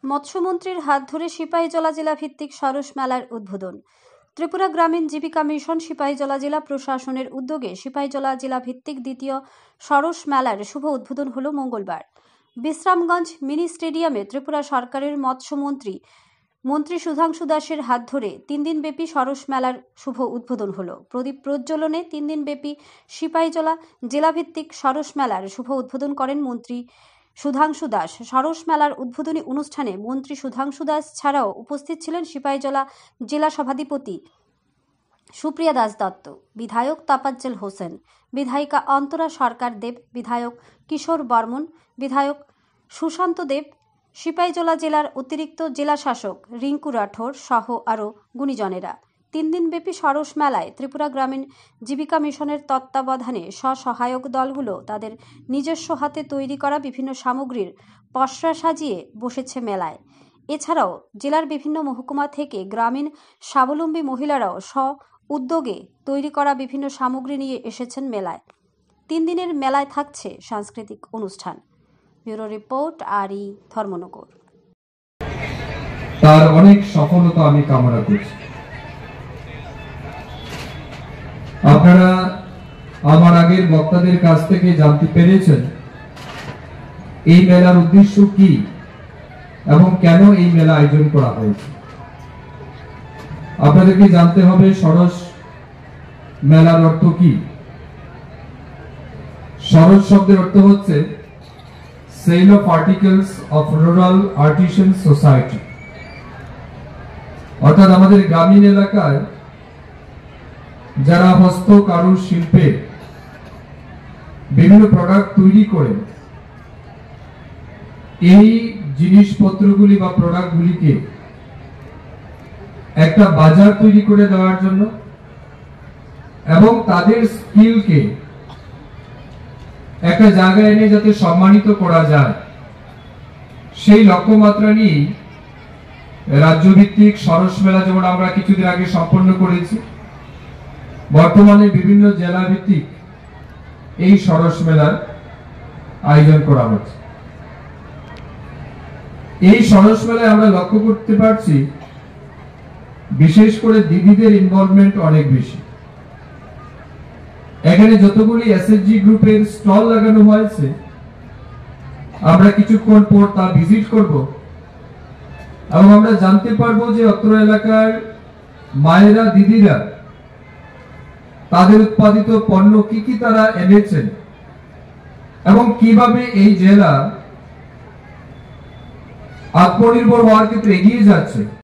মৎস্যমন্ত্রীর হাত ধরে সিপাহীজলা জেলা ভিত্তিক সরস মেলার উদ্বোধন। ত্রিপুরা গ্রামীণ জীবিকা মিশন সিপাহীজলা জেলা প্রশাসনের উদ্যোগে সিপাহীজলা জেলা ভিত্তিক দ্বিতীয় সরস মেলার শুভ উদ্বোধন হল মঙ্গলবার বিশ্রামগঞ্জ মিনি স্টেডিয়ামে। ত্রিপুরা সরকারের মন্ত্রী সুধাংশু দাসের হাত ধরে 3 দিনব্যাপী সরস মেলার শুভ উদ্বোধন হল। প্রদীপ প্রজ্বলনে 3 দিনব্যাপী সিপাহীজলা জেলাভিত্তিক সরস মেলার শুভ উদ্বোধন করেন মন্ত্রী সুধাংশু দাস। সরস মেলার উদ্বোধনী অনুষ্ঠানে মন্ত্রী সুধাংশু দাস ছাড়াও উপস্থিত ছিলেন সিপাহীজলা জেলা সভাধিপতি সুপ্রিয়া দাস দত্ত, বিধায়ক তাপাজ্জল হোসেন, বিধায়িকা অন্তরা সরকার দেব, বিধায়ক কিশোর বর্মন, বিধায়ক সুশান্ত দেব, সিপাহীজলা জেলার অতিরিক্ত জেলা শাসক রিঙ্কু রাঠোর সহ আরও গুণীজনেরা। 3 দিনব্যাপী সরস মেলায় ত্রিপুরা গ্রামীণ জীবিকা মিশনের তত্ত্বাবধানে স্বসহায়ক দলগুলো তাদের নিজস্ব হাতে তৈরি করা বিভিন্ন সামগ্রীর পসরা সাজিয়ে বসেছে মেলায়। এছাড়াও জেলার বিভিন্ন মহকুমা থেকে গ্রামীণ স্বাবলম্বী মহিলারাও উদ্যোগে তৈরি করা বিভিন্ন সামগ্রী নিয়ে এসেছেন মেলায়। 3 দিনের মেলায় থাকছে সাংস্কৃতিক অনুষ্ঠান। Bureau report RE Dharmanagar. তার অনেক সফলতা আমি কামনা করছি। আপনারা আমার আগের বক্তাদের কাছ থেকে জানতে পেরেছেন এই মেলার উদ্দেশ্য কি এবং কেন এই মেলা আয়োজন করা হয়েছে। আপনাদেরকে জানতে হবে সরস মেলার অর্থ কি। সরস শব্দের অর্থ হচ্ছে sale of articles of rural artisan society, অর্থাৎ আমাদের গ্রামীণ এলাকায় যারা হস্ত কারু শিল্পে বিভিন্ন প্রোডাক্ট তৈরি করে এই জিনিসপত্রগুলি বা প্রোডাক্টগুলিকে একটা বাজার তৈরি করে দেওয়ার জন্য এবং তাদের স্কিলকে একটা জায়গায় এনে যাতে সম্মানিত করা যায় সেই লক্ষ্যমাত্রা নিয়ে রাজ্যভিত্তিক সরস মেলা যেমন আমরা কিছুদিন আগে সম্পন্ন করেছি, বর্তমানে বিভিন্ন জেলা ভিত্তিক এই সরস মেলার আয়োজন করা হচ্ছে। এই সরস মেলায় আমরা লক্ষ্য করতে পারছি বিশেষ করে দিদিদের ইনভলভমেন্ট অনেক বেশি। এখানে যতগুলি SHG গ্রুপের স্টল লাগানো হয়েছে আমরা কিছুক্ষণ পর তা ভিজিট করব এবং আমরা জানতে পারবো যে অত্র এলাকার মায়েরা দিদিরা তাদের উৎপাদিত পণ্য কি তারা এনেছেন এবং কিভাবে এই জেলা আত্মনির্ভর হওয়ার ক্ষেত্রে এগিয়ে যাচ্ছে।